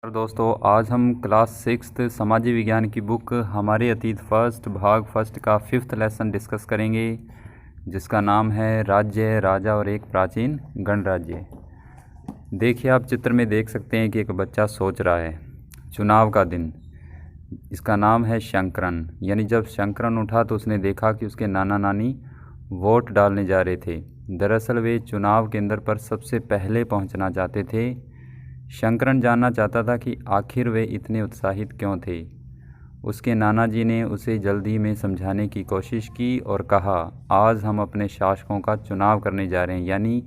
दोस्तों, आज हम क्लास 6th समाजी विज्ञान की बुक हमारे अतीत फर्स्ट भाग फर्स्ट का 5th लेसन डिस्कस करेंगे, जिसका नाम है राज्य, राजा और एक प्राचीन गणराज्य। देखिए, आप चित्र में देख सकते हैं कि एक बच्चा सोच रहा है। चुनाव का दिन, इसका नाम है शंकरन। यानी जब शंकरन उठा तो उसने देखा कि उसके नाना नानी वोट डालने जा रहे थे। दरअसल वे चुनाव केंद्र पर सबसे पहले पहुंचना चाहते थे। शंकरन जानना चाहता था कि आखिर वे इतने उत्साहित क्यों थे। उसके नाना जी ने उसे जल्दी में समझाने की कोशिश की और कहा, आज हम अपने शासकों का चुनाव करने जा रहे हैं। यानी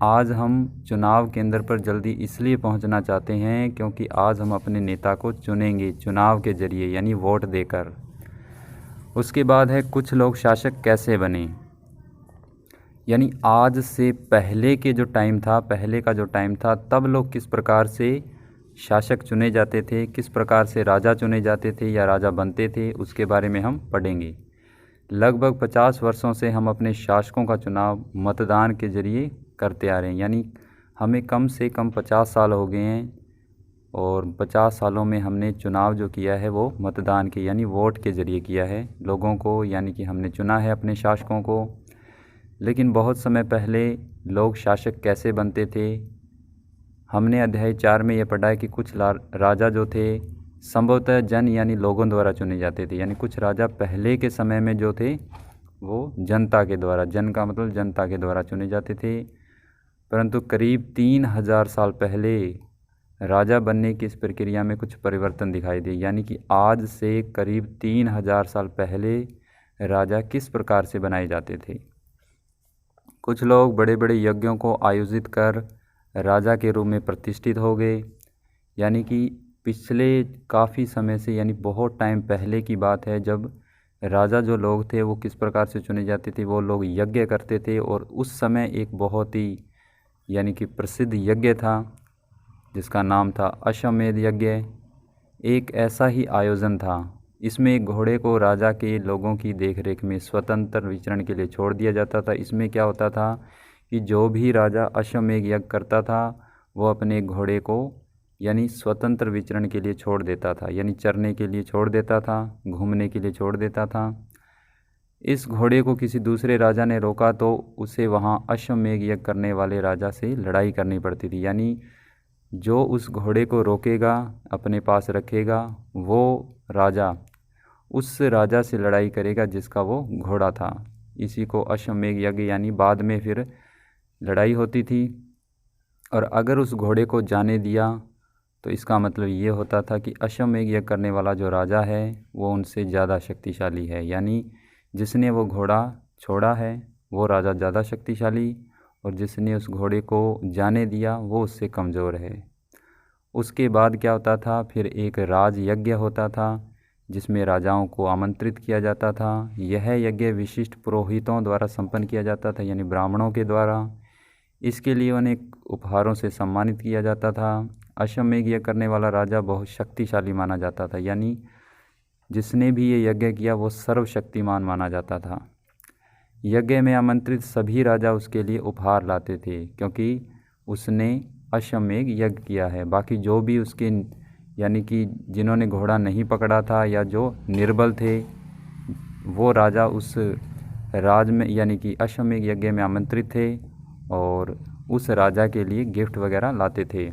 आज हम चुनाव केंद्र पर जल्दी इसलिए पहुंचना चाहते हैं क्योंकि आज हम अपने नेता को चुनेंगे चुनाव के ज़रिए, यानी वोट देकर। उसके बाद है कुछ लोग शासक कैसे बने। यानी आज से पहले के जो टाइम था, पहले का जो टाइम था, तब लोग किस प्रकार से शासक चुने जाते थे, किस प्रकार से राजा चुने जाते थे या राजा बनते थे, उसके बारे में हम पढ़ेंगे। लगभग 50 वर्षों से हम अपने शासकों का चुनाव मतदान के ज़रिए करते आ रहे हैं। यानी हमें कम से कम 50 साल हो गए हैं और 50 सालों में हमने चुनाव जो किया है वो मतदान के यानी वोट के ज़रिए किया है लोगों को, यानी कि हमने चुना है अपने शासकों को। लेकिन बहुत समय पहले लोग शासक कैसे बनते थे, हमने अध्याय 4 में यह पढ़ा है कि कुछ राजा जो थे संभवतः जन यानी लोगों द्वारा चुने जाते थे। यानी कुछ राजा पहले के समय में जो थे वो जनता के द्वारा, जन का मतलब जनता के द्वारा चुने जाते थे। परंतु करीब 3000 साल पहले राजा बनने की इस प्रक्रिया में कुछ परिवर्तन दिखाई दिए। यानी कि आज से करीब 3000 साल पहले राजा किस प्रकार से बनाए जाते थे। कुछ लोग बड़े बड़े यज्ञों को आयोजित कर राजा के रूप में प्रतिष्ठित हो गए। यानी कि पिछले काफ़ी समय से, यानी बहुत टाइम पहले की बात है, जब राजा जो लोग थे वो किस प्रकार से चुने जाते थे। वो लोग यज्ञ करते थे और उस समय एक बहुत ही यानी कि प्रसिद्ध यज्ञ था जिसका नाम था अश्वमेध यज्ञ। एक ऐसा ही आयोजन था। इसमें एक घोड़े को राजा के लोगों की देखरेख में स्वतंत्र विचरण के लिए छोड़ दिया जाता था। इसमें क्या होता था कि जो भी राजा अश्वमेध यज्ञ करता था वो अपने घोड़े को यानी स्वतंत्र विचरण के लिए छोड़ देता था, यानी चरने के लिए छोड़ देता था, घूमने के लिए छोड़ देता था। इस घोड़े को किसी दूसरे राजा ने रोका तो उसे वहाँ अश्वमेध यज्ञ करने वाले राजा से लड़ाई करनी पड़ती थी। यानी जो उस घोड़े को रोकेगा, अपने पास रखेगा, वो राजा उस राजा से लड़ाई करेगा जिसका वो घोड़ा था। इसी को अश्वमेध यज्ञ यानी बाद में फिर लड़ाई होती थी। और अगर उस घोड़े को जाने दिया तो इसका मतलब ये होता था कि अश्वमेध यज्ञ करने वाला जो राजा है वो उनसे ज़्यादा शक्तिशाली है। यानी जिसने वो घोड़ा छोड़ा है वो राजा ज़्यादा शक्तिशाली, और जिसने उस घोड़े को जाने दिया वो उससे कमज़ोर है। उसके बाद क्या होता था, फिर एक राज यज्ञ होता था जिसमें राजाओं को आमंत्रित किया जाता था। यह यज्ञ विशिष्ट पुरोहितों द्वारा संपन्न किया जाता था, यानी ब्राह्मणों के द्वारा। इसके लिए उन्हें उपहारों से सम्मानित किया जाता था। अश्वमेध यज्ञ करने वाला राजा बहुत शक्तिशाली माना जाता था। यानी जिसने भी ये यज्ञ किया वो सर्वशक्तिमान माना जाता था। यज्ञ में आमंत्रित सभी राजा उसके लिए उपहार लाते थे क्योंकि उसने अश्वमेध यज्ञ किया है। बाकी जो भी उसके यानी कि जिन्होंने घोड़ा नहीं पकड़ा था या जो निर्बल थे वो राजा उस राज में यानी कि अश्वमेध यज्ञ में आमंत्रित थे और उस राजा के लिए गिफ्ट वगैरह लाते थे।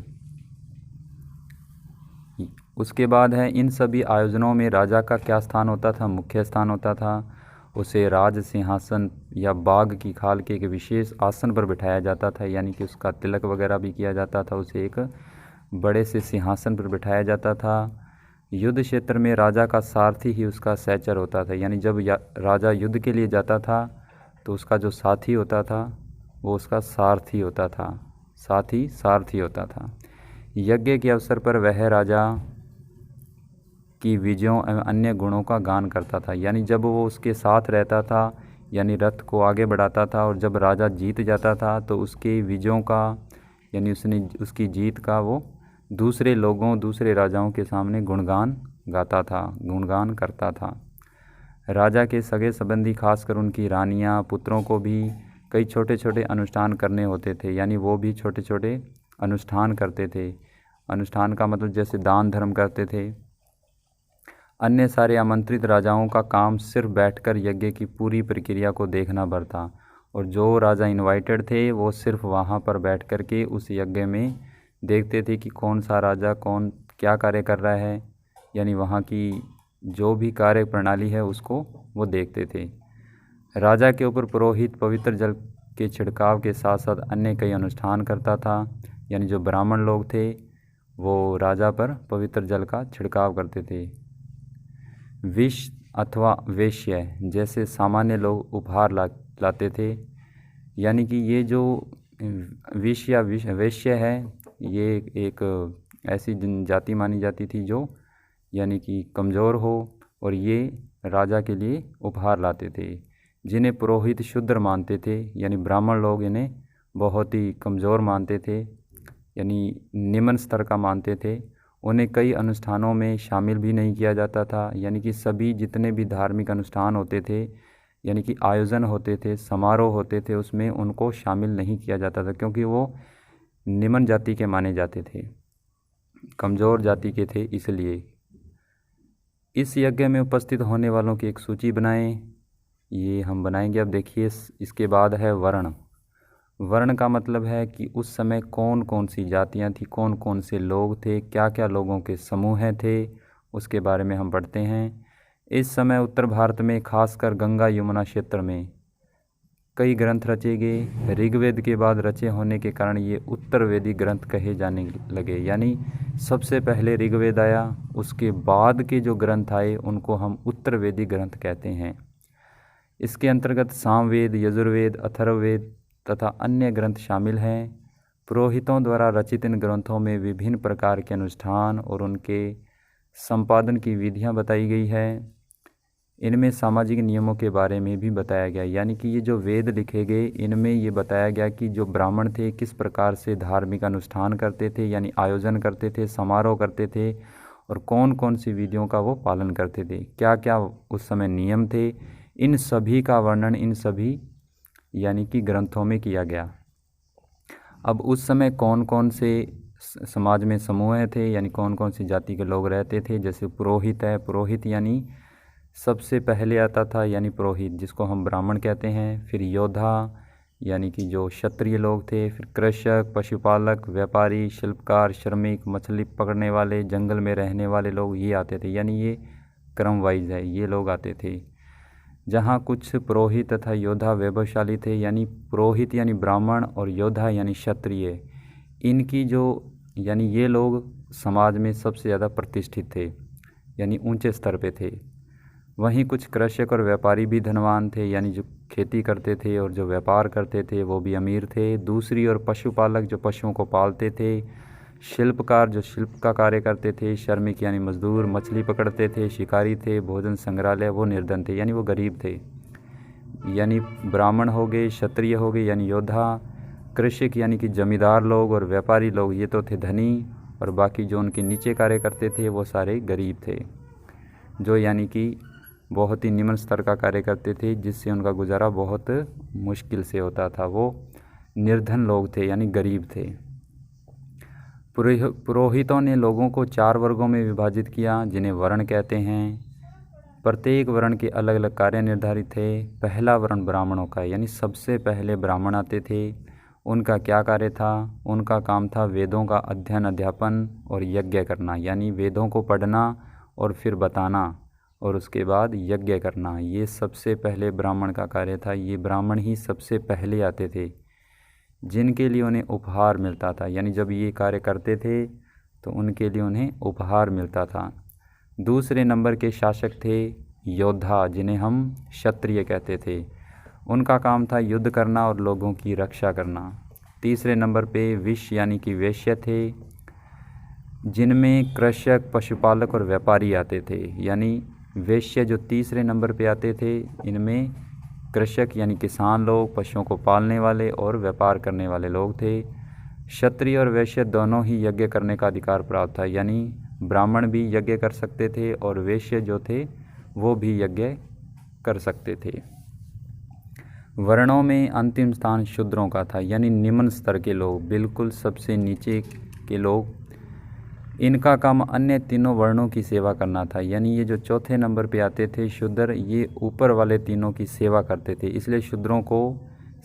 उसके बाद है इन सभी आयोजनों में राजा का क्या स्थान होता था, मुख्य स्थान होता था। उसे राज सिंहासन या बाघ की खाल के एक विशेष आसन पर बिठाया जाता था, यानी कि उसका तिलक वगैरह भी किया जाता था। उसे एक बड़े से सिंहासन पर बिठाया जाता था। युद्ध क्षेत्र में राजा का सारथी ही उसका सहचर होता था। यानी जब राजा युद्ध के लिए जाता था तो उसका जो साथी होता था वो उसका सारथी होता था, साथी सारथी होता था। यज्ञ के अवसर पर वह राजा की विजयों एवं अन्य गुणों का गान करता था। यानी जब वो उसके साथ रहता था यानी रथ को आगे बढ़ाता था, और जब राजा जीत जाता था तो उसके विजयों का यानी उसकी जीत का वो दूसरे लोगों, दूसरे राजाओं के सामने गुणगान गाता था, गुणगान करता था। राजा के सगे संबंधी, खासकर उनकी रानियां, पुत्रों को भी कई छोटे छोटे अनुष्ठान करने होते थे, यानी वो भी छोटे छोटे अनुष्ठान करते थे। अनुष्ठान का मतलब जैसे दान धर्म करते थे। अन्य सारे आमंत्रित राजाओं का काम सिर्फ बैठकर यज्ञ की पूरी प्रक्रिया को देखना भर था, और जो राजा इनवाइटेड थे वो सिर्फ वहाँ पर बैठ कर के उस यज्ञ में देखते थे कि कौन सा राजा कौन क्या कार्य कर रहा है, यानी वहाँ की जो भी कार्य प्रणाली है उसको वो देखते थे। राजा के ऊपर पुरोहित पवित्र जल के छिड़काव के साथ साथ अन्य कई अनुष्ठान करता था, यानी जो ब्राह्मण लोग थे वो राजा पर पवित्र जल का छिड़काव करते थे। विष अथवा वेश्य जैसे सामान्य लोग उपहार लाते थे, यानी कि ये जो विष या वेश्य है ये एक ऐसी जाति मानी जाती थी जो यानी कि कमज़ोर हो, और ये राजा के लिए उपहार लाते थे, जिन्हें पुरोहित शूद्र मानते थे, यानी ब्राह्मण लोग इन्हें बहुत ही कमज़ोर मानते थे, यानी निम्न स्तर का मानते थे। उन्हें कई अनुष्ठानों में शामिल भी नहीं किया जाता था, यानी कि सभी जितने भी धार्मिक अनुष्ठान होते थे, यानी कि आयोजन होते थे, समारोह होते थे, उसमें उनको शामिल नहीं किया जाता था, क्योंकि वो निम्न जाति के माने जाते थे, कमज़ोर जाति के थे। इसलिए इस यज्ञ में उपस्थित होने वालों की एक सूची बनाएं, ये हम बनाएंगे। अब देखिए इसके बाद है वर्ण। वर्ण का मतलब है कि उस समय कौन कौन सी जातियां थी, कौन कौन से लोग थे, क्या क्या लोगों के समूह थे, उसके बारे में हम पढ़ते हैं। इस समय उत्तर भारत में खासकर गंगा यमुना क्षेत्र में कई ग्रंथ रचे गए। ऋग्वेद के बाद रचे होने के कारण ये उत्तरवेदी ग्रंथ कहे जाने लगे, यानी सबसे पहले ऋग्वेद आया, उसके बाद के जो ग्रंथ आए उनको हम उत्तरवेदी ग्रंथ कहते हैं। इसके अंतर्गत सामवेद, यजुर्वेद, अथर्ववेद तथा अन्य ग्रंथ शामिल हैं। पुरोहितों द्वारा रचित इन ग्रंथों में विभिन्न प्रकार के अनुष्ठान और उनके संपादन की विधियां बताई गई है। इनमें सामाजिक नियमों के बारे में भी बताया गया, यानी कि ये जो वेद लिखे गए इनमें ये बताया गया कि जो ब्राह्मण थे किस प्रकार से धार्मिक अनुष्ठान करते थे, यानी आयोजन करते थे, समारोह करते थे, और कौन कौन सी विधियों का वो पालन करते थे, क्या क्या उस समय नियम थे, इन सभी का वर्णन इन सभी यानी कि ग्रंथों में किया गया। अब उस समय कौन कौन से समाज में समूह थे, यानी कौन कौन सी जाति के लोग रहते थे। जैसे पुरोहित है, पुरोहित यानी सबसे पहले आता था, यानी पुरोहित जिसको हम ब्राह्मण कहते हैं। फिर योद्धा यानी कि जो क्षत्रिय लोग थे। फिर कृषक, पशुपालक, व्यापारी, शिल्पकार, श्रमिक, मछली पकड़ने वाले, जंगल में रहने वाले लोग ये आते थे, यानी ये क्रम वाइज है, ये लोग आते थे। जहाँ कुछ पुरोहित तथा योद्धा वैभवशाली थे, यानी पुरोहित यानी ब्राह्मण और योद्धा यानी क्षत्रिय, इनकी जो यानी ये लोग समाज में सबसे ज़्यादा प्रतिष्ठित थे, यानी ऊंचे स्तर पे थे। वहीं कुछ कृषक और व्यापारी भी धनवान थे, यानी जो खेती करते थे और जो व्यापार करते थे वो भी अमीर थे। दूसरी ओर पशुपालक जो पशुओं को पालते थे, शिल्पकार जो शिल्प का कार्य करते थे, श्रमिक यानी मजदूर मछली पकड़ते थे, शिकारी थे, भोजन संग्रहालय वो निर्धन थे, यानी वो गरीब थे। यानी ब्राह्मण हो गए, क्षत्रिय हो गए यानी योद्धा, कृषक यानी कि जमींदार लोग, और व्यापारी लोग ये तो थे धनी, और बाकी जो उनके नीचे कार्य करते थे वो सारे गरीब थे, जो यानी कि बहुत ही निम्न स्तर का कार्य करते थे, जिससे उनका गुजारा बहुत मुश्किल से होता था। वो निर्धन लोग थे, यानी गरीब थे। पुरोहितों ने लोगों को 4 वर्गों में विभाजित किया, जिन्हें वर्ण कहते हैं। प्रत्येक वर्ण के अलग अलग कार्य निर्धारित थे। पहला वर्ण ब्राह्मणों का, यानी सबसे पहले ब्राह्मण आते थे। उनका क्या कार्य था? उनका काम था वेदों का अध्ययन, अध्यापन और यज्ञ करना, यानी वेदों को पढ़ना और फिर बताना और उसके बाद यज्ञ करना, ये सबसे पहले ब्राह्मण का कार्य था। ये ब्राह्मण ही सबसे पहले आते थे, जिनके लिए उन्हें उपहार मिलता था, यानी जब ये कार्य करते थे तो उनके लिए उन्हें उपहार मिलता था। दूसरे नंबर के शासक थे योद्धा, जिन्हें हम क्षत्रिय कहते थे। उनका काम था युद्ध करना और लोगों की रक्षा करना। तीसरे नंबर पे विष यानी कि वेश्य थे, जिनमें कृषक, पशुपालक और व्यापारी आते थे। यानी वेश्य जो तीसरे नंबर पे आते थे, इनमें कृषक यानी किसान लोग, पशुओं को पालने वाले और व्यापार करने वाले लोग थे। क्षत्रिय और वैश्य दोनों ही यज्ञ करने का अधिकार प्राप्त था, यानी ब्राह्मण भी यज्ञ कर सकते थे और वैश्य जो थे वो भी यज्ञ कर सकते थे। वर्णों में अंतिम स्थान शूद्रों का था, यानी निम्न स्तर के लोग, बिल्कुल सबसे नीचे के लोग। इनका काम अन्य तीनों वर्णों की सेवा करना था, यानी ये जो चौथे नंबर पे आते थे शूद्र, ये ऊपर वाले तीनों की सेवा करते थे, इसलिए शूद्रों को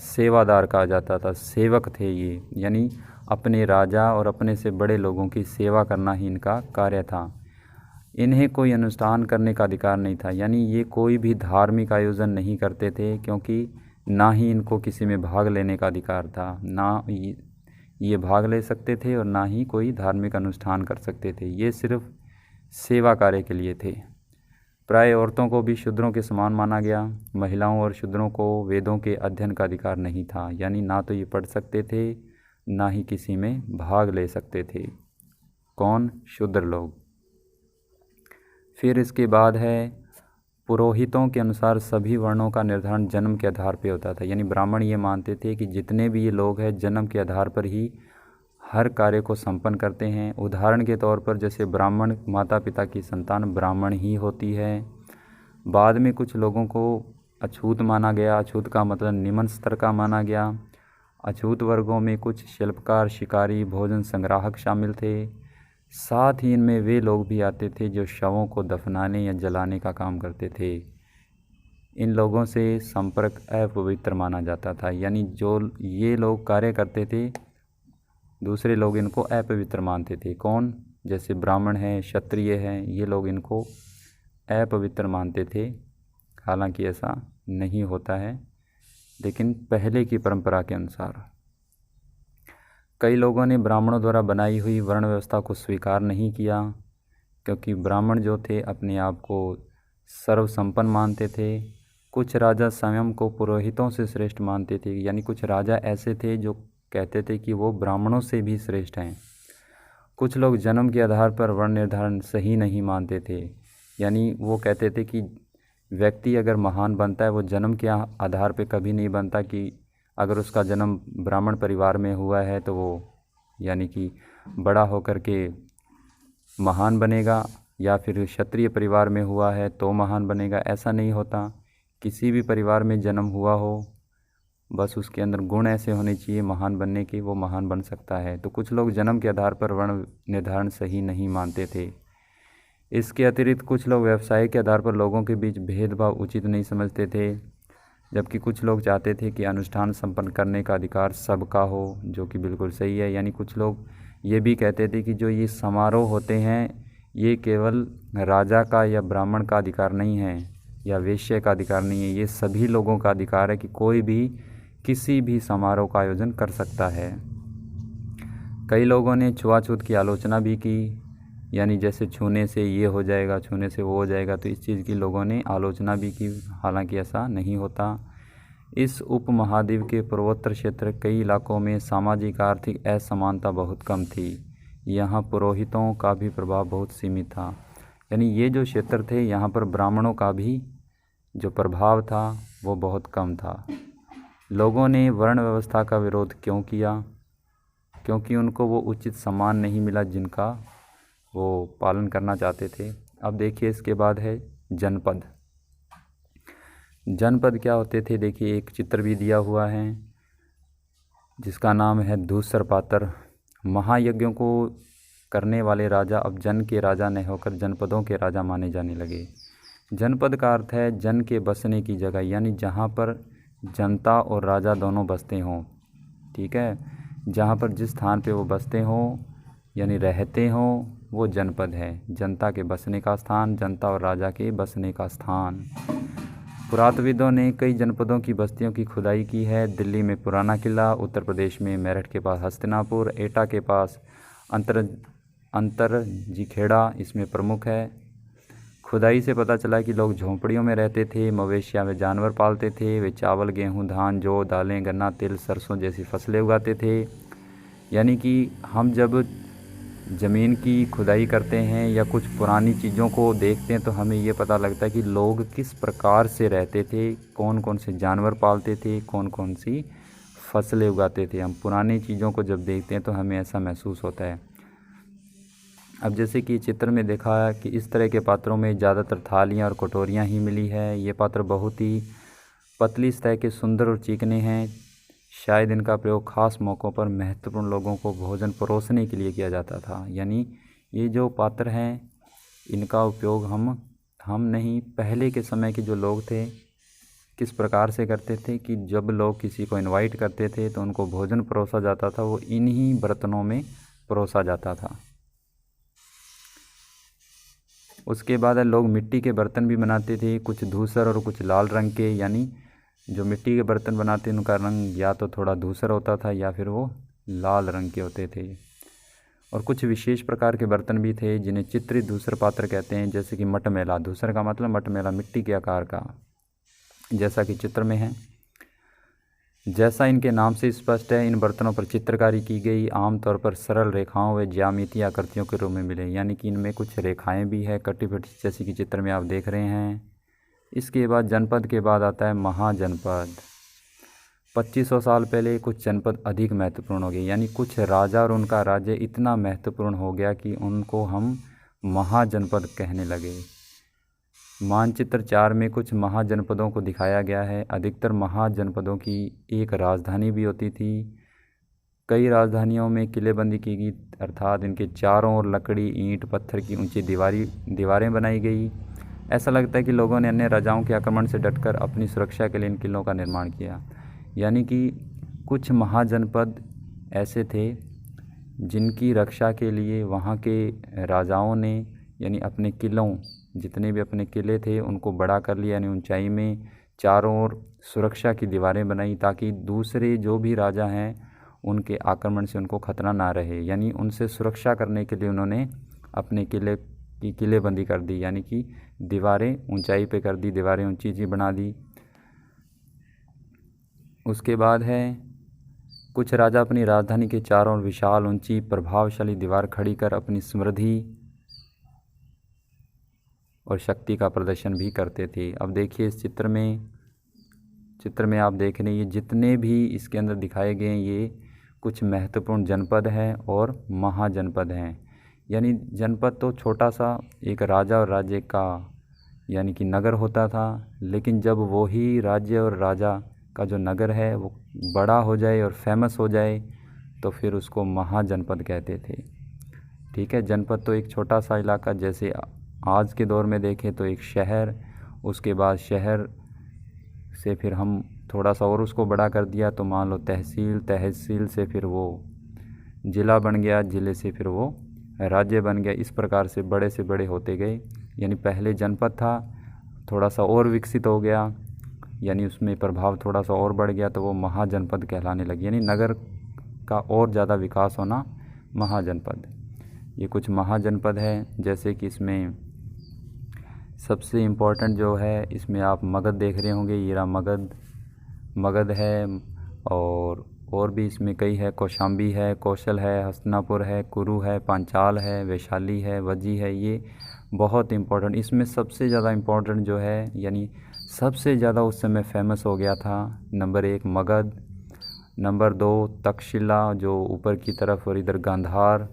सेवादार कहा जाता था। सेवक थे ये, यानी अपने राजा और अपने से बड़े लोगों की सेवा करना ही इनका कार्य था। इन्हें कोई अनुष्ठान करने का अधिकार नहीं था, यानी ये कोई भी धार्मिक आयोजन नहीं करते थे, क्योंकि ना ही इनको किसी में भाग लेने का अधिकार था, ना ये भाग ले सकते थे और ना ही कोई धार्मिक अनुष्ठान कर सकते थे। ये सिर्फ सेवा कार्य के लिए थे। प्राय औरतों को भी शूद्रों के समान माना गया। महिलाओं और शूद्रों को वेदों के अध्ययन का अधिकार नहीं था, यानी ना तो ये पढ़ सकते थे ना ही किसी में भाग ले सकते थे। कौन? शूद्र लोग। फिर इसके बाद है पुरोहितों के अनुसार सभी वर्णों का निर्धारण जन्म के आधार पर होता था, यानी ब्राह्मण ये मानते थे कि जितने भी ये लोग हैं जन्म के आधार पर ही हर कार्य को संपन्न करते हैं। उदाहरण के तौर पर जैसे ब्राह्मण माता पिता की संतान ब्राह्मण ही होती है। बाद में कुछ लोगों को अछूत माना गया, अछूत का मतलब निम्न स्तर का माना गया। अछूत वर्गों में कुछ शिल्पकार, शिकारी, भोजन संग्राहक शामिल थे। साथ ही इनमें वे लोग भी आते थे जो शवों को दफनाने या जलाने का काम करते थे। इन लोगों से संपर्क अपवित्र माना जाता था, यानी जो ये लोग कार्य करते थे दूसरे लोग इनको अपवित्र मानते थे। कौन? जैसे ब्राह्मण हैं, क्षत्रिय हैं, ये लोग इनको अपवित्र मानते थे। हालांकि ऐसा नहीं होता है, लेकिन पहले की परंपरा के अनुसार। कई लोगों ने ब्राह्मणों द्वारा बनाई हुई वर्ण व्यवस्था को स्वीकार नहीं किया, क्योंकि ब्राह्मण जो थे अपने आप को सर्वसंपन्न मानते थे। कुछ राजा स्वयं को पुरोहितों से श्रेष्ठ मानते थे, यानी कुछ राजा ऐसे थे जो कहते थे कि वो ब्राह्मणों से भी श्रेष्ठ हैं। कुछ लोग जन्म के आधार पर वर्ण निर्धारण सही नहीं मानते थे, यानी वो कहते थे कि व्यक्ति अगर महान बनता है वो जन्म के आधार पर कभी नहीं बनता, कि अगर उसका जन्म ब्राह्मण परिवार में हुआ है तो वो यानी कि बड़ा होकर के महान बनेगा, या फिर क्षत्रिय परिवार में हुआ है तो महान बनेगा। ऐसा नहीं होता। किसी भी परिवार में जन्म हुआ हो, बस उसके अंदर गुण ऐसे होने चाहिए महान बनने के, वो महान बन सकता है। तो कुछ लोग जन्म के आधार पर वर्ण निर्धारण सही नहीं मानते थे। इसके अतिरिक्त कुछ लोग व्यवसाय के आधार पर लोगों के बीच भेदभाव उचित नहीं समझते थे, जबकि कुछ लोग चाहते थे कि अनुष्ठान संपन्न करने का अधिकार सबका हो, जो कि बिल्कुल सही है। यानी कुछ लोग ये भी कहते थे कि जो ये समारोह होते हैं ये केवल राजा का या ब्राह्मण का अधिकार नहीं है या वेश्या का अधिकार नहीं है, ये सभी लोगों का अधिकार है कि कोई भी किसी भी समारोह का आयोजन कर सकता है। कई लोगों ने छुआछूत की आलोचना भी की, यानी जैसे छूने से ये हो जाएगा, छूने से वो हो जाएगा, तो इस चीज़ की लोगों ने आलोचना भी की। हालांकि ऐसा नहीं होता। इस उपमहाद्वीप के पूर्वोत्तर क्षेत्र कई इलाकों में सामाजिक आर्थिक असमानता बहुत कम थी। यहाँ पुरोहितों का भी प्रभाव बहुत सीमित था, यानी ये जो क्षेत्र थे यहाँ पर ब्राह्मणों का भी जो प्रभाव था वो बहुत कम था। लोगों ने वर्ण व्यवस्था का विरोध क्यों किया? क्योंकि उनको वो उचित सम्मान नहीं मिला जिनका वो पालन करना चाहते थे। अब देखिए इसके बाद है जनपद। जनपद क्या होते थे? देखिए एक चित्र भी दिया हुआ है जिसका नाम है दूसर पात्र। महायज्ञों को करने वाले राजा अब जन के राजा न होकर जनपदों के राजा माने जाने लगे। जनपद का अर्थ है जन के बसने की जगह, यानी जहाँ पर जनता और राजा दोनों बसते हों। ठीक है, जहाँ पर जिस स्थान पे वो बसते हों यानी रहते हों वो जनपद है। जनता के बसने का स्थान, जनता और राजा के बसने का स्थान। पुरातत्वविदों ने कई जनपदों की बस्तियों की खुदाई की है। दिल्ली में पुराना किला, उत्तर प्रदेश में मेरठ के पास हस्तिनापुर, एटा के पास अंतरजीखेड़ा इसमें प्रमुख है। खुदाई से पता चला कि लोग झोंपड़ियों में रहते थे, मवेशियाँ व जानवर पालते थे। वे चावल, गेहूँ, धान, जौ, दालें, गन्ना, तिल, सरसों जैसी फसलें उगाते थे। यानी कि हम जब ज़मीन की खुदाई करते हैं या कुछ पुरानी चीज़ों को देखते हैं तो हमें ये पता लगता है कि लोग किस प्रकार से रहते थे, कौन कौन से जानवर पालते थे, कौन कौन सी फसलें उगाते थे। हम पुरानी चीज़ों को जब देखते हैं तो हमें ऐसा महसूस होता है। अब जैसे कि चित्र में देखा कि इस तरह के पात्रों में ज़्यादातर थालियाँ और कटोरियाँ ही मिली है। ये पात्र बहुत ही पतली सतह के सुंदर और चिकने हैं। शायद इनका प्रयोग खास मौक़ों पर महत्वपूर्ण लोगों को भोजन परोसने के लिए किया जाता था। यानी ये जो पात्र हैं इनका उपयोग हम नहीं, पहले के समय के जो लोग थे किस प्रकार से करते थे कि जब लोग किसी को इनवाइट करते थे तो उनको भोजन परोसा जाता था, वो इन्हीं बर्तनों में परोसा जाता था। उसके बाद लोग मिट्टी के बर्तन भी बनाते थे, कुछ धूसर और कुछ लाल रंग के। यानी जो मिट्टी के बर्तन बनाते हैं उनका रंग या तो थोड़ा धूसर होता था या फिर वो लाल रंग के होते थे। और कुछ विशेष प्रकार के बर्तन भी थे जिन्हें चित्रित धूसर पात्र कहते हैं, जैसे कि मटमैला। धूसर का मतलब मटमैला, मिट्टी के आकार का, जैसा कि चित्र में है। जैसा इनके नाम से स्पष्ट है, इन बर्तनों पर चित्रकारी की गई, आमतौर पर सरल रेखाओं व ज्यामितीय आकृतियों के रूप में मिले। यानी कि इनमें कुछ रेखाएं भी है कटी फटी, जैसे कि चित्र में आप देख रहे हैं। इसके बाद जनपद के बाद आता है महाजनपद। 2500 साल पहले कुछ जनपद अधिक महत्वपूर्ण हो गए। यानी कुछ राजा और उनका राज्य इतना महत्वपूर्ण हो गया कि उनको हम महाजनपद कहने लगे। मानचित्र 4 में कुछ महाजनपदों को दिखाया गया है। अधिकतर महाजनपदों की एक राजधानी भी होती थी। कई राजधानियों में किलेबंदी की गई, अर्थात इनके चारों ओर लकड़ी, ईंट, पत्थर की ऊंची दीवारें बनाई गई। ऐसा लगता है कि लोगों ने अन्य राजाओं के आक्रमण से डटकर अपनी सुरक्षा के लिए इन किलों का निर्माण किया। यानी कि कुछ महाजनपद ऐसे थे जिनकी रक्षा के लिए वहाँ के राजाओं ने यानी अपने किलों, जितने भी अपने किले थे उनको बड़ा कर लिया। यानी ऊंचाई में चारों ओर सुरक्षा की दीवारें बनाई ताकि दूसरे जो भी राजा हैं उनके आक्रमण से उनको खतरा ना रहे। यानी उनसे सुरक्षा करने के लिए उन्होंने अपने किले की किलेबंदी कर दी, यानी कि दीवारें ऊंचाई पे कर दी, दीवारें ऊंची ऊंची बना दी। उसके बाद है कुछ राजा अपनी राजधानी के चारों ओर विशाल, ऊंची, प्रभावशाली दीवार खड़ी कर अपनी समृद्धि और शक्ति का प्रदर्शन भी करते थे। अब देखिए इस चित्र में आप देख रहे हैं, ये जितने भी इसके अंदर दिखाए गए हैं ये कुछ महत्वपूर्ण जनपद हैं और महाजनपद हैं। यानी जनपद तो छोटा सा एक राजा और राज्य का यानी कि नगर होता था, लेकिन जब वो ही राज्य और राजा का जो नगर है वो बड़ा हो जाए और फेमस हो जाए तो फिर उसको महाजनपद कहते थे। ठीक है, जनपद तो एक छोटा सा इलाका, जैसे आज के दौर में देखें तो एक शहर, उसके बाद शहर से फिर हम थोड़ा सा और उसको बड़ा कर दिया तो मान लो तहसील, तहसील से फिर वो ज़िला बन गया, ज़िले से फिर वो राज्य बन गया। इस प्रकार से बड़े होते गए। यानी पहले जनपद था, थोड़ा सा और विकसित हो गया, यानी उसमें प्रभाव थोड़ा सा और बढ़ गया तो वो महाजनपद कहलाने लगी। यानी नगर का और ज़्यादा विकास होना महाजनपद। ये कुछ महाजनपद है, जैसे कि इसमें सबसे इम्पोर्टेंट जो है इसमें आप मगध देख रहे होंगे। ये रहा मगध है, और भी इसमें कई है। कौशाम्बी है, कौशल है, हस्तिनापुर है, कुरु है, पांचाल है, वैशाली है, वज्जी है। ये बहुत इम्पोर्टेंट, इसमें सबसे ज़्यादा इम्पोर्टेंट जो है यानी सबसे ज़्यादा उस समय फेमस हो गया था, नंबर 1 मगध, नंबर 2 तक्षशिला जो ऊपर की तरफ, और इधर गांधार,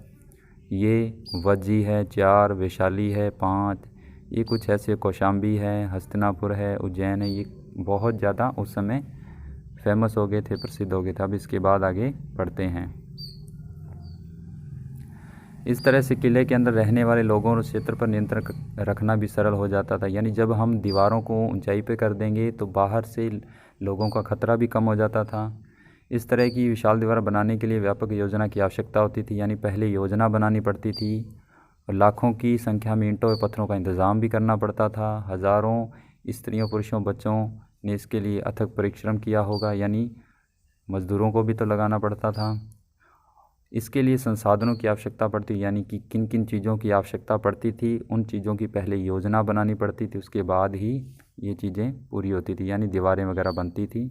ये वज्जी है 4, वैशाली है 5, ये कुछ ऐसे, कौशाम्बी है, हस्तिनापुर है, उज्जैन है। ये बहुत ज़्यादा उस समय फेमस हो गए थे, प्रसिद्ध हो गए थे। अब इसके बाद आगे बढ़ते हैं। इस तरह से किले के अंदर रहने वाले लोगों और क्षेत्र पर नियंत्रण रखना भी सरल हो जाता था। यानी जब हम दीवारों को ऊंचाई पे कर देंगे तो बाहर से लोगों का खतरा भी कम हो जाता था। इस तरह की विशाल दीवार बनाने के लिए व्यापक योजना की आवश्यकता होती थी। यानी पहले योजना बनानी पड़ती थी और लाखों की संख्या में ईंटों और पत्थरों का इंतज़ाम भी करना पड़ता था। हज़ारों स्त्रियों, पुरुषों, बच्चों ने इसके लिए अथक परिश्रम किया होगा, यानी मज़दूरों को भी तो लगाना पड़ता था। इसके लिए संसाधनों की आवश्यकता पड़ती, यानी कि किन किन चीज़ों की आवश्यकता पड़ती थी, उन चीज़ों की पहले योजना बनानी पड़ती थी, उसके बाद ही ये चीज़ें पूरी होती थी, यानी दीवारें वगैरह बनती थी।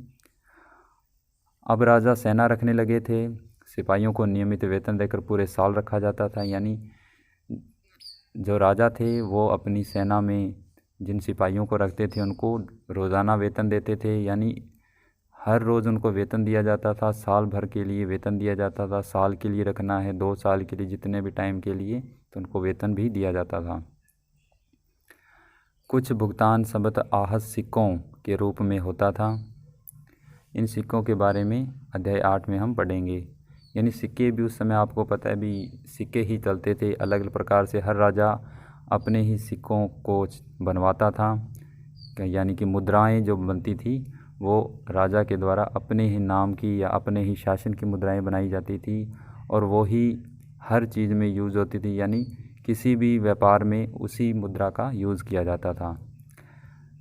अब राजा सेना रखने लगे थे। सिपाहियों को नियमित वेतन देकर पूरे साल रखा जाता था। यानी जो राजा थे वो अपनी सेना में जिन सिपाहियों को रखते थे उनको रोज़ाना वेतन देते थे। यानी हर रोज़ उनको वेतन दिया जाता था, साल भर के लिए वेतन दिया जाता था। साल के लिए रखना है, 2 साल के लिए, जितने भी टाइम के लिए, तो उनको वेतन भी दिया जाता था। कुछ भुगतान सबत आहत सिक्कों के रूप में होता था। इन सिक्कों के बारे में अध्याय 8 में हम पढ़ेंगे। यानी सिक्के भी उस समय आपको पता है भी सिक्के ही चलते थे अलग अलग प्रकार से। हर राजा अपने ही सिक्कों को बनवाता था, यानी कि मुद्राएं जो बनती थी वो राजा के द्वारा अपने ही नाम की या अपने ही शासन की मुद्राएं बनाई जाती थी और वो ही हर चीज़ में यूज़ होती थी। यानी किसी भी व्यापार में उसी मुद्रा का यूज़ किया जाता था।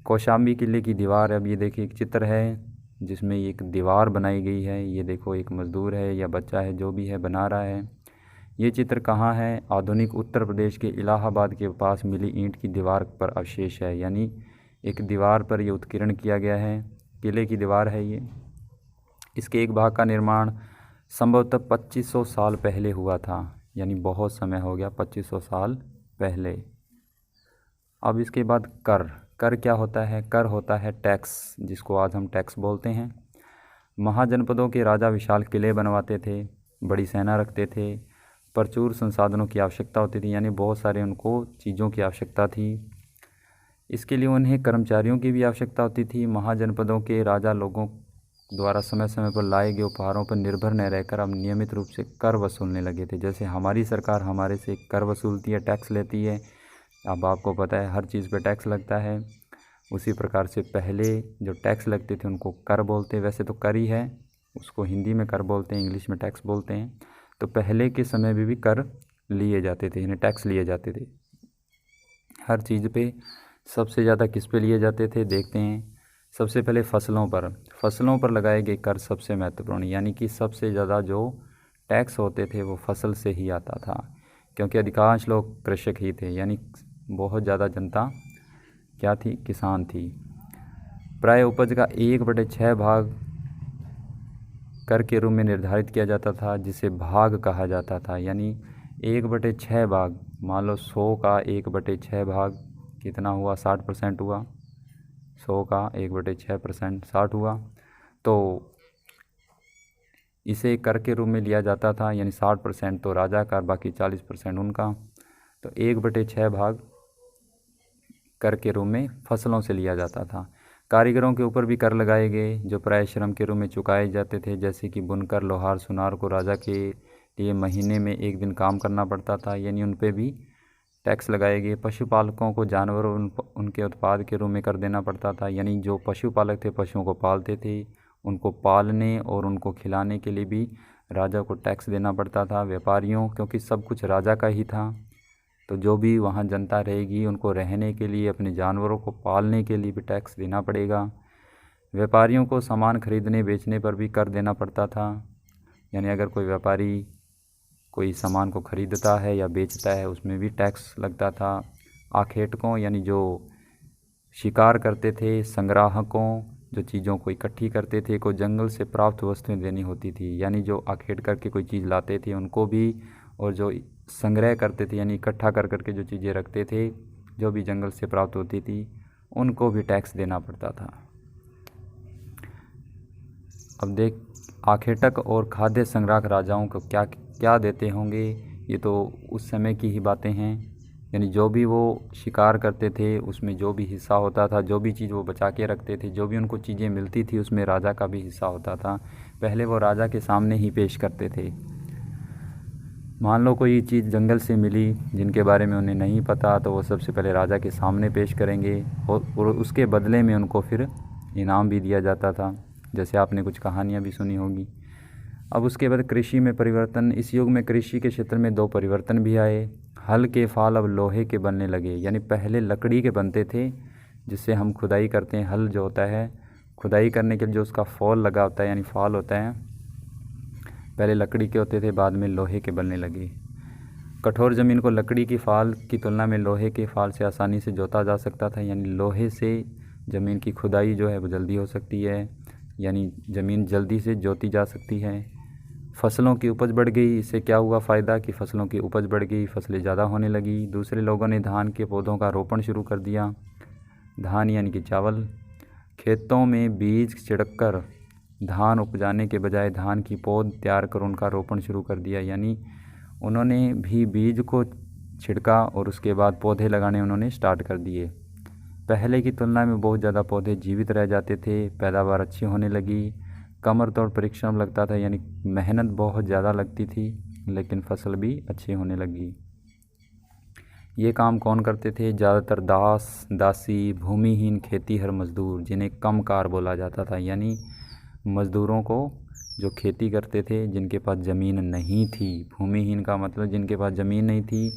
कौशाम्बी किले की दीवार, अब ये देखिए एक चित्र है जिसमें एक दीवार बनाई गई है। ये देखो एक मज़दूर है या बच्चा है जो भी है बना रहा है। ये चित्र कहाँ है? आधुनिक उत्तर प्रदेश के इलाहाबाद के पास मिली ईंट की दीवार पर अवशेष है। यानी एक दीवार पर यह उत्कीर्ण किया गया है। किले की दीवार है ये। इसके एक भाग का निर्माण संभवतः 2500 साल पहले हुआ था। यानी बहुत समय हो गया, 2500 साल पहले। अब इसके बाद कर। कर क्या होता है? कर होता है टैक्स, जिसको आज हम टैक्स बोलते हैं। महाजनपदों के राजा विशाल किले बनवाते थे, बड़ी सेना रखते थे, प्रचुर संसाधनों की आवश्यकता होती थी। यानी बहुत सारे उनको चीज़ों की आवश्यकता थी। इसके लिए उन्हें कर्मचारियों की भी आवश्यकता होती थी। महाजनपदों के राजा लोगों द्वारा समय समय पर लाए गए उपहारों पर निर्भर न रहकर अब नियमित रूप से कर वसूलने लगे थे। जैसे हमारी सरकार हमारे से कर वसूलती है, टैक्स लेती है। अब आपको पता है हर चीज़ पे टैक्स लगता है। उसी प्रकार से पहले जो टैक्स लगते थे उनको कर बोलते, वैसे तो कर ही है, उसको हिंदी में कर बोलते हैं, इंग्लिश में टैक्स बोलते हैं। तो पहले के समय में भी कर लिए जाते थे, यानी टैक्स लिए जाते थे हर चीज़ पे। सबसे ज़्यादा किस पे लिए जाते थे देखते हैं। सबसे पहले फसलों पर लगाए गए कर सबसे महत्वपूर्ण, यानी कि सबसे ज़्यादा जो टैक्स होते थे वो फसल से ही आता था, क्योंकि अधिकांश लोग कृषक ही थे। यानी बहुत ज़्यादा जनता क्या थी? किसान थी। प्राय उपज का 1/6 भाग कर के रूप में निर्धारित किया जाता था, जिसे भाग कहा जाता था। यानी 1/6 भाग, मान लो 100 का 1/6 भाग कितना हुआ? 60% हुआ। 100 का 1/6% 60 हुआ। तो इसे कर के रूप में लिया जाता था, यानी 60% तो राजा का, बाकी 40% उनका। तो 1/6 भाग कर के रूप में फसलों से लिया जाता था। कारीगरों के ऊपर भी कर लगाए गए, जो प्राय श्रम के रूप में चुकाए जाते थे। जैसे कि बुनकर, लोहार, सुनार को राजा के लिए महीने में 1 दिन काम करना पड़ता था, यानी उन पर भी टैक्स लगाए गए। पशुपालकों को जानवरों उनके उत्पाद के रूप में कर देना पड़ता था। यानी जो पशुपालक थे, पशुओं को पालते थे, उनको पालने और उनको खिलाने के लिए भी राजा को टैक्स देना पड़ता था। व्यापारियों, क्योंकि सब कुछ राजा का ही था, तो जो भी वहाँ जनता रहेगी उनको रहने के लिए, अपने जानवरों को पालने के लिए भी टैक्स देना पड़ेगा। व्यापारियों को सामान खरीदने बेचने पर भी कर देना पड़ता था। यानी अगर कोई व्यापारी कोई सामान को खरीदता है या बेचता है उसमें भी टैक्स लगता था। आखेटकों, यानी जो शिकार करते थे, संग्राहकों, जो चीज़ों को इकट्ठी करते थे, को जंगल से प्राप्त वस्तुएं देनी होती थी। यानी जो आखेट करके कोई चीज़ लाते थे उनको भी, और जो संग्रह करते थे यानी इकट्ठा कर करके जो चीज़ें रखते थे, जो भी जंगल से प्राप्त होती थी, उनको भी टैक्स देना पड़ता था। अब देख, आखेटक और खाद्य संग्राहक राजाओं को क्या क्या देते होंगे, ये तो उस समय की ही बातें हैं। यानी जो भी वो शिकार करते थे उसमें जो भी हिस्सा होता था, जो भी चीज़ वो बचा के रखते थे, जो भी उनको चीज़ें मिलती थी उसमें राजा का भी हिस्सा होता था। पहले वो राजा के सामने ही पेश करते थे। मान लो कोई चीज़ जंगल से मिली जिनके बारे में उन्हें नहीं पता, तो वो सबसे पहले राजा के सामने पेश करेंगे और उसके बदले में उनको फिर इनाम भी दिया जाता था। जैसे आपने कुछ कहानियाँ भी सुनी होगी। अब उसके बाद कृषि में परिवर्तन। इस युग में कृषि के क्षेत्र में 2 परिवर्तन भी आए। हल के फाल अब लोहे के बनने लगे। यानी पहले लकड़ी के बनते थे, जिससे हम खुदाई करते हैं। हल जो होता है, खुदाई करने के लिए जो उसका फॉल लगा होता है यानी फाल होता है, पहले लकड़ी के होते थे, बाद में लोहे के बनने लगे। कठोर ज़मीन को लकड़ी की फाल की तुलना में लोहे के फाल से आसानी से जोता जा सकता था। यानी लोहे से ज़मीन की खुदाई जो है वो जल्दी हो सकती है, यानी ज़मीन जल्दी से जोती जा सकती है। फसलों की उपज बढ़ गई। इससे क्या हुआ फ़ायदा कि फसलों की उपज बढ़ गई, फसलें ज़्यादा होने लगी। दूसरे लोगों ने धान के पौधों का रोपण शुरू कर दिया। धान यानी कि चावल। खेतों में बीज छिड़ककर धान उपजाने के बजाय धान की पौध तैयार कर उनका रोपण शुरू कर दिया। यानी उन्होंने भी बीज को छिड़का और उसके बाद पौधे लगाने उन्होंने स्टार्ट कर दिए। पहले की तुलना में बहुत ज़्यादा पौधे जीवित रह जाते थे, पैदावार अच्छी होने लगी, कमर तोड़ परिश्रम लगता था, यानी मेहनत बहुत ज़्यादा लगती थी, लेकिन फसल भी अच्छी होने लगी। ये काम कौन करते थे? ज़्यादातर दास, दासी, भूमिहीन खेतीहर मजदूर, जिन्हें कमकार बोला जाता था, यानी मज़दूरों को जो खेती करते थे, जिनके पास ज़मीन नहीं थी। भूमिहीन का मतलब जिनके पास ज़मीन नहीं थी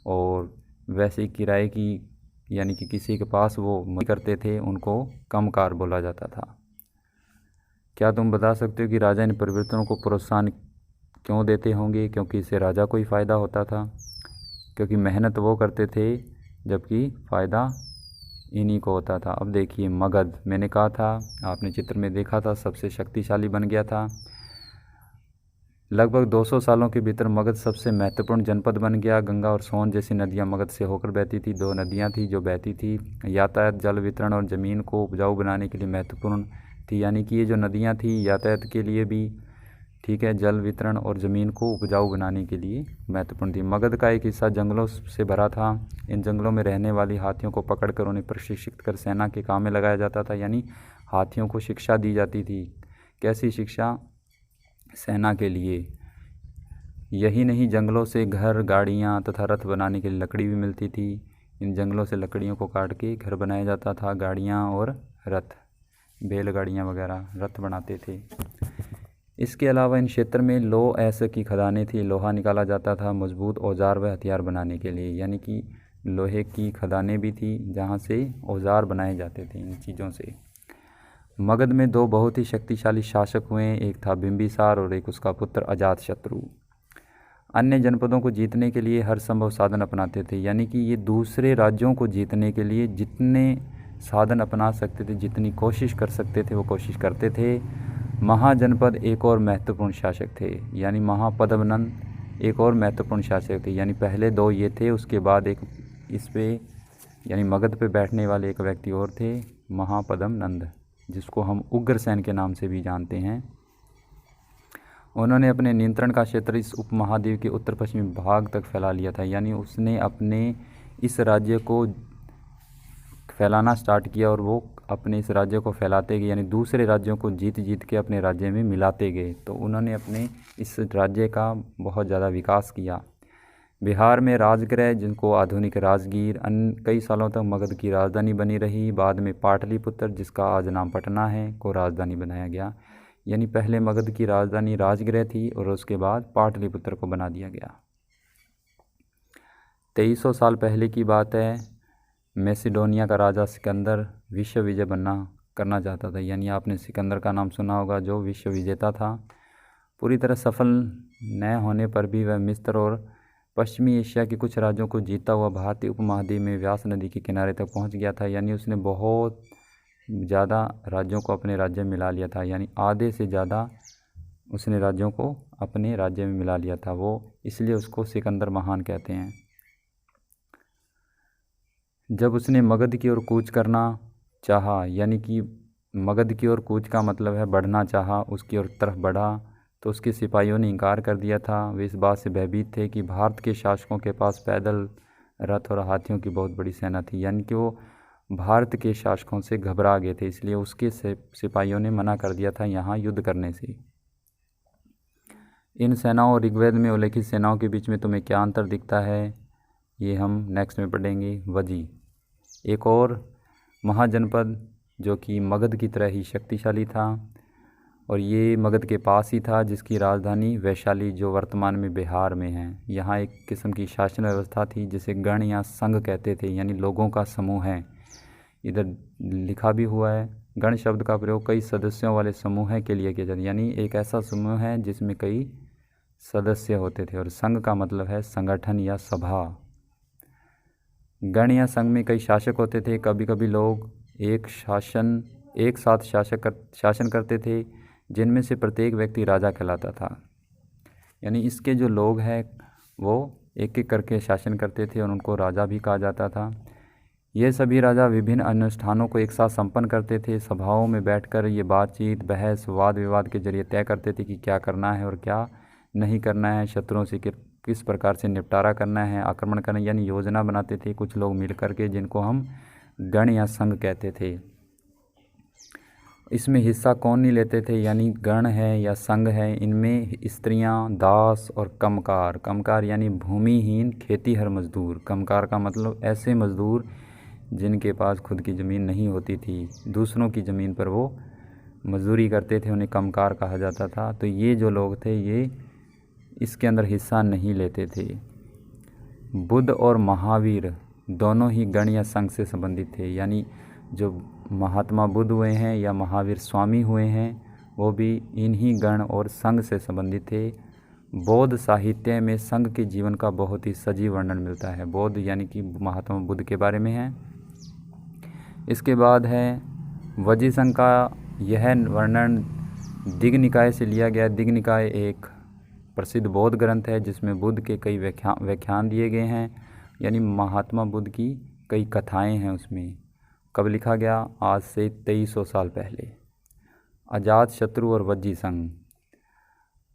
और वैसे किराए की, यानी कि किसी के पास वो करते थे, उनको कमकार बोला जाता था। क्या तुम बता सकते हो कि राजा इन परिवर्तनों को प्रोत्साहन क्यों देते होंगे? क्योंकि इससे राजा को ही फ़ायदा होता था, क्योंकि मेहनत वो करते थे जबकि फ़ायदा इन्हीं को होता था। अब देखिए मगध, मैंने कहा था, आपने चित्र में देखा था, सबसे शक्तिशाली बन गया था। लगभग 200 सालों के भीतर मगध सबसे महत्वपूर्ण जनपद बन गया। गंगा और सोन जैसी नदियां मगध से होकर बहती थी। 2 नदियां थी जो बहती थी। यातायात, जल वितरण और ज़मीन को उपजाऊ बनाने के लिए महत्वपूर्ण थी, यानी कि ये जो नदियां थी यातायात के लिए भी, ठीक है, जल वितरण और ज़मीन को उपजाऊ बनाने के लिए महत्वपूर्ण थी। मगध का एक हिस्सा जंगलों से भरा था। इन जंगलों में रहने वाली हाथियों को पकड़कर उन्हें प्रशिक्षित कर सेना के काम में लगाया जाता था, यानी हाथियों को शिक्षा दी जाती थी। कैसी शिक्षा? सेना के लिए। यही नहीं, जंगलों से घर, गाड़ियाँ तथा रथ बनाने के लिए लकड़ी भी मिलती थी। इन जंगलों से लकड़ियों को काट के घर बनाया जाता था, गाड़ियाँ और रथ, बैलगाड़ियाँ वगैरह, रथ बनाते थे। इसके अलावा इन क्षेत्र में लौह अयस्क की खदानें थी। लोहा निकाला जाता था मजबूत औजार व हथियार बनाने के लिए, यानी कि लोहे की खदानें भी थी जहाँ से औजार बनाए जाते थे इन चीज़ों से। मगध में 2 बहुत ही शक्तिशाली शासक हुए, एक था बिंबिसार और एक उसका पुत्र अजातशत्रु। अन्य जनपदों को जीतने के लिए हर संभव साधन अपनाते थे, यानी कि ये दूसरे राज्यों को जीतने के लिए जितने साधन अपना सकते थे, जितनी कोशिश कर सकते थे, वो कोशिश करते थे। महाजनपद एक और महत्वपूर्ण शासक थे, यानी महापद्मनंद एक और महत्वपूर्ण शासक थे, यानी पहले 2 ये थे, उसके बाद एक इस पे, यानी मगध पे बैठने वाले एक व्यक्ति और थे, महापद्मनंद, जिसको हम उग्रसेन के नाम से भी जानते हैं। उन्होंने अपने नियंत्रण का क्षेत्र इस उपमहाद्वीप के उत्तर पश्चिमी भाग तक फैला लिया था, यानी उसने अपने इस राज्य को फैलाना स्टार्ट किया और वो अपने इस राज्य को फैलाते गए, यानी दूसरे राज्यों को जीत जीत के अपने राज्य में मिलाते गए। तो उन्होंने अपने इस राज्य का बहुत ज़्यादा विकास किया। बिहार में राजगृह, जिनको आधुनिक राजगीर, कई सालों तक मगध की राजधानी बनी रही। बाद में पाटलिपुत्र, जिसका आज नाम पटना है, को राजधानी बनाया गया। यानी पहले मगध की राजधानी राजगृह थी और उसके बाद पाटलिपुत्र को बना दिया गया। 2300 साल पहले की बात है। मैसिडोनिया का राजा सिकंदर विश्व विजय करना चाहता था, यानी आपने सिकंदर का नाम सुना होगा, जो विश्व विजेता था। पूरी तरह सफल न होने पर भी वह मिस्र और पश्चिमी एशिया के कुछ राज्यों को जीतता हुआ भारतीय उपमहाद्वीप में व्यास नदी के किनारे तक पहुंच गया था, यानी उसने बहुत ज़्यादा राज्यों को अपने राज्य में मिला लिया था, यानी आधे से ज़्यादा उसने राज्यों को अपने राज्य में मिला लिया था। वो इसलिए उसको सिकंदर महान कहते हैं। जब उसने मगध की ओर कूच करना चाहा, यानी कि मगध की ओर कूच का मतलब है बढ़ना चाहा, उसकी ओर तरफ बढ़ा, तो उसके सिपाहियों ने इनकार कर दिया था। वे इस बात से भयभीत थे कि भारत के शासकों के पास पैदल, रथ और हाथियों की बहुत बड़ी सेना थी, यानी कि वो भारत के शासकों से घबरा गए थे, इसलिए उसके सिपाहियों ने मना कर दिया था यहाँ युद्ध करने से। इन सेनाओं और ऋग्वेद में उल्लेखित सेनाओं के बीच में तुम्हें क्या अंतर दिखता है, ये हम नेक्स्ट में पढ़ेंगे। वजी, एक और महाजनपद जो कि मगध की तरह ही शक्तिशाली था, और ये मगध के पास ही था, जिसकी राजधानी वैशाली, जो वर्तमान में बिहार में है। यहाँ एक किस्म की शासन व्यवस्था थी जिसे गण या संघ कहते थे, यानी लोगों का समूह है। इधर लिखा भी हुआ है, गण शब्द का प्रयोग कई सदस्यों वाले समूह के लिए किया जाता है, यानी एक ऐसा समूह है जिसमें कई सदस्य होते थे। और संघ का मतलब है संगठन या सभा। गण या संघ में कई शासक होते थे। कभी कभी लोग एक साथ शासन करते थे, जिनमें से प्रत्येक व्यक्ति राजा कहलाता था। यानी इसके जो लोग हैं वो एक एक करके शासन करते थे और उनको राजा भी कहा जाता था। ये सभी राजा विभिन्न अनुष्ठानों को एक साथ संपन्न करते थे। सभाओं में बैठकर ये बातचीत, बहस, वाद विवाद के जरिए तय करते थे कि क्या करना है और क्या नहीं करना है, शत्रुओं से किस प्रकार से निपटारा करना है, आक्रमण करना, यानी योजना बनाते थे कुछ लोग मिल करके, जिनको हम गण या संघ कहते थे। इसमें हिस्सा कौन नहीं लेते थे, यानी गण है या संघ है, इनमें स्त्रियां, दास और कमकार। कमकार यानी भूमिहीन खेतीहर मजदूर। कमकार का मतलब ऐसे मजदूर जिनके पास खुद की ज़मीन नहीं होती थी, दूसरों की ज़मीन पर वो मजदूरी करते थे, उन्हें कमकार कहा जाता था। तो ये जो लोग थे ये इसके अंदर हिस्सा नहीं लेते थे। बुद्ध और महावीर दोनों ही गण या संघ से संबंधित थे, यानी जो महात्मा बुद्ध हुए हैं या महावीर स्वामी हुए हैं वो भी इन्हीं गण और संघ से संबंधित थे। बौद्ध साहित्य में संघ के जीवन का बहुत ही सजीव वर्णन मिलता है। बौद्ध यानी कि महात्मा बुद्ध के बारे में है। इसके बाद है वज्जी संघ का। यह वर्णन दिग्ग निकाय से लिया गया। दिग्ग निकाय एक प्रसिद्ध बौद्ध ग्रंथ है जिसमें बुद्ध के कई व्याख्यान दिए गए हैं, यानी महात्मा बुद्ध की कई कथाएं हैं उसमें। कब लिखा गया? आज से 2300 साल पहले। अजातशत्रु और वज्जी संघ।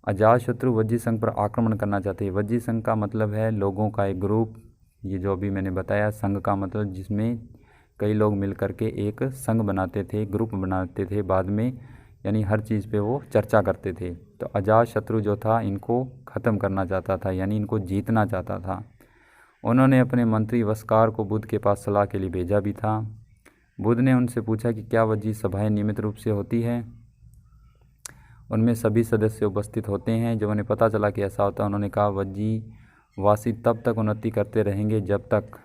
अजातशत्रु वज्जी संघ पर आक्रमण करना चाहते हैं। वज्जी संघ का मतलब है लोगों का एक ग्रुप। ये जो अभी मैंने बताया, संघ का मतलब जिसमें कई लोग मिलकर के एक संघ बनाते थे, ग्रुप बनाते थे बाद में, यानी हर चीज़ पे वो चर्चा करते थे। तो अजातशत्रु जो था इनको ख़त्म करना चाहता था, यानी इनको जीतना चाहता था। उन्होंने अपने मंत्री वस्कार को बुद्ध के पास सलाह के लिए भेजा भी था। बुद्ध ने उनसे पूछा कि क्या वज्जी सभाएं नियमित रूप से होती है? उनमें सभी सदस्य उपस्थित होते हैं। जब उन्हें पता चला कि ऐसा होता है, उन्होंने कहा वज्जी वासी तब तक उन्नति करते रहेंगे जब तक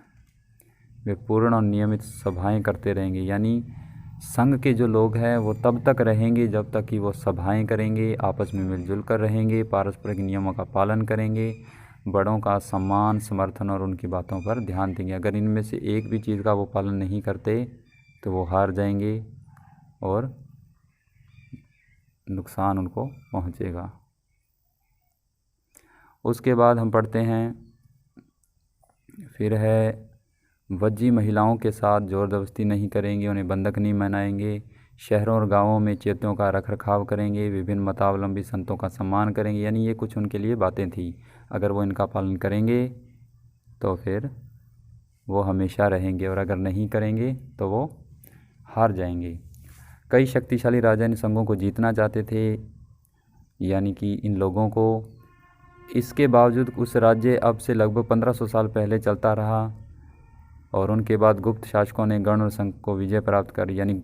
वे पूर्ण और नियमित सभाएं करते रहेंगे, यानी संघ के जो लोग हैं वो तब तक रहेंगे जब तक कि वो सभाएं करेंगे, आपस में मिलजुल कर रहेंगे, पारस्परिक नियमों का पालन करेंगे, बड़ों का सम्मान, समर्थन और उनकी बातों पर ध्यान देंगे। अगर इनमें से एक भी चीज़ का वो पालन नहीं करते तो वो हार जाएंगे और नुकसान उनको पहुंचेगा। उसके बाद हम पढ़ते हैं, फिर है वज्जी महिलाओं के साथ जोर जबरदस्ती नहीं करेंगे, उन्हें बंधक नहीं बनाएंगे, शहरों और गांवों में चेत्यों का रखरखाव करेंगे, विभिन्न मतावलंबी संतों का सम्मान करेंगे। यानी ये कुछ उनके लिए बातें थी। अगर वो इनका पालन करेंगे तो फिर वो हमेशा रहेंगे और अगर नहीं करेंगे तो वो हार जाएंगे। कई शक्तिशाली राजा इन संघों को जीतना चाहते थे, यानी कि इन लोगों को। इसके बावजूद उस राज्य अब से लगभग 1500 साल पहले चलता रहा और उनके बाद गुप्त शासकों ने गण और संघ को विजय प्राप्त कर, यानी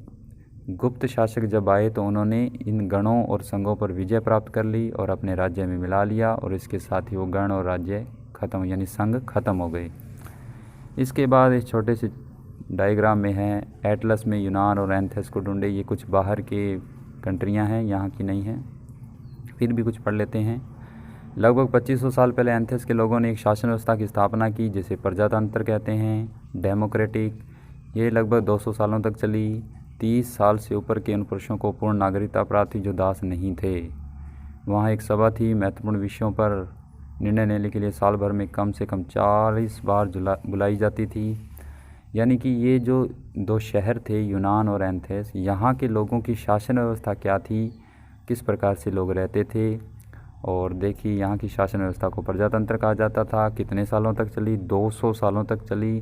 गुप्त शासक जब आए तो उन्होंने इन गणों और संघों पर विजय प्राप्त कर ली और अपने राज्य में मिला लिया और इसके साथ ही वो गण और राज्य खत्म, यानी संघ खत्म हो गए। इसके बाद इस छोटे से डायग्राम में है, एटलस में यूनान और एथेंस को ढूंढे। ये कुछ बाहर के कंट्रियां हैं, यहाँ की नहीं हैं, फिर भी कुछ पढ़ लेते हैं। लगभग 2500 साल पहले एथेंस के लोगों ने एक शासन व्यवस्था की स्थापना की जिसे प्रजातंत्र कहते हैं, डेमोक्रेटिक। ये लगभग 200 सालों तक चली। 30 साल से ऊपर के उन पुरुषों को पूर्ण नागरिकता प्राप्त थी जो दास नहीं थे। वहाँ एक सभा थी, महत्वपूर्ण विषयों पर निर्णय लेने के लिए साल भर में कम से कम 40 बार बुलाई जाती थी। यानी कि ये जो दो शहर थे, यूनान और एथेंस, यहाँ के लोगों की शासन व्यवस्था क्या थी, किस प्रकार से लोग रहते थे। और देखिए यहाँ की शासन व्यवस्था को प्रजातंत्र कहा जाता था। कितने सालों तक चली? 200 सालों तक चली।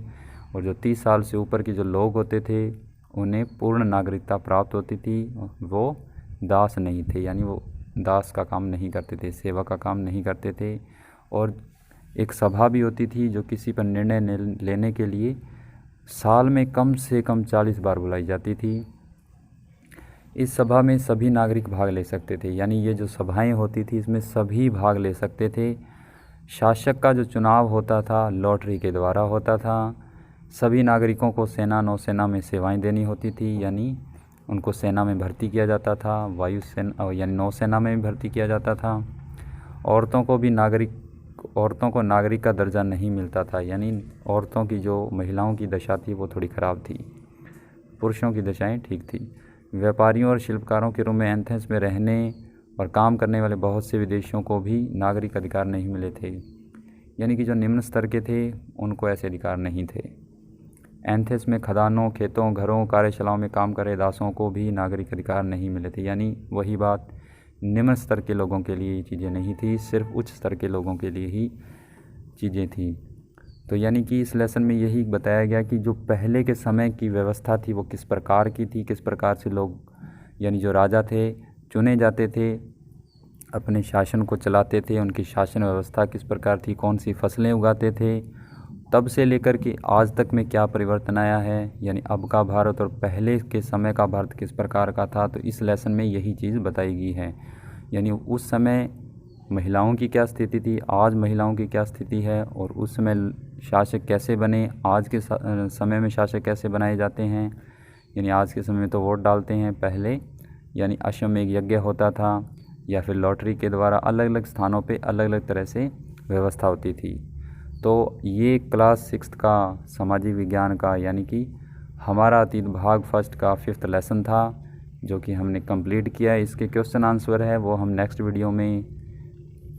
और जो 30 साल से ऊपर के जो लोग होते थे उन्हें पूर्ण नागरिकता प्राप्त होती थी। वो दास नहीं थे, यानी वो दास का काम नहीं करते थे, सेवा का काम नहीं करते थे। और एक सभा भी होती थी जो किसी पर निर्णय लेने के लिए साल में कम से कम 40 बार बुलाई जाती थी। इस सभा में सभी नागरिक भाग ले सकते थे, यानी ये जो सभाएं होती थी इसमें सभी भाग ले सकते थे। शासक का जो चुनाव होता था लॉटरी के द्वारा होता था। सभी नागरिकों को सेना नौसेना में सेवाएं देनी होती थी, यानी उनको सेना में भर्ती किया जाता था, वायुसेना यानी नौसेना में भी भर्ती किया जाता था। औरतों को नागरिक का दर्जा नहीं मिलता था, यानी औरतों की जो महिलाओं की दशा थी वो थोड़ी ख़राब थी, पुरुषों की दशाएं ठीक थी। व्यापारियों और शिल्पकारों के रूप में एथेंस में रहने और काम करने वाले बहुत से विदेशियों को भी नागरिक अधिकार नहीं मिले थे, यानी कि जो निम्न स्तर के थे उनको ऐसे अधिकार नहीं थे। एथेंस में खदानों, खेतों, घरों, कार्यशालाओं में काम कर रहे दासों को भी नागरिक अधिकार नहीं मिले थे, यानी वही बात, निम्न स्तर के लोगों के लिए ये चीज़ें नहीं थी, सिर्फ उच्च स्तर के लोगों के लिए ही चीज़ें थी। तो यानी कि इस लेसन में यही बताया गया कि जो पहले के समय की व्यवस्था थी वो किस प्रकार की थी, किस प्रकार से लोग यानी जो राजा थे चुने जाते थे, अपने शासन को चलाते थे, उनकी शासन व्यवस्था किस प्रकार थी, कौन सी फसलें उगाते थे, तब से लेकर के आज तक में क्या परिवर्तन आया है, यानी अब का भारत और पहले के समय का भारत किस प्रकार का था। तो इस लेसन में यही चीज़ बताई गई है, यानी उस समय महिलाओं की क्या स्थिति थी, आज महिलाओं की क्या स्थिति है, और उस समय शासक कैसे बने, आज के समय में शासक कैसे बनाए जाते हैं। यानी आज के समय में तो वोट डालते हैं, पहले यानी अश्वमेध यज्ञ होता था या फिर लॉटरी के द्वारा अलग अलग स्थानों पे अलग अलग तरह से व्यवस्था होती थी। तो ये क्लास 6 का सामाजिक विज्ञान का यानी कि हमारा अतीत भाग फर्स्ट का 5th लेसन था, जो कि हमने कंप्लीट किया है। इसके क्वेश्चन आंसर है वो हम नेक्स्ट वीडियो में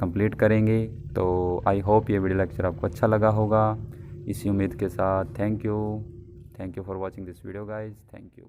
कंप्लीट करेंगे। तो आई होप ये वीडियो लेक्चर आपको अच्छा लगा होगा। इसी उम्मीद के साथ thank you for watching this video guys, thank you.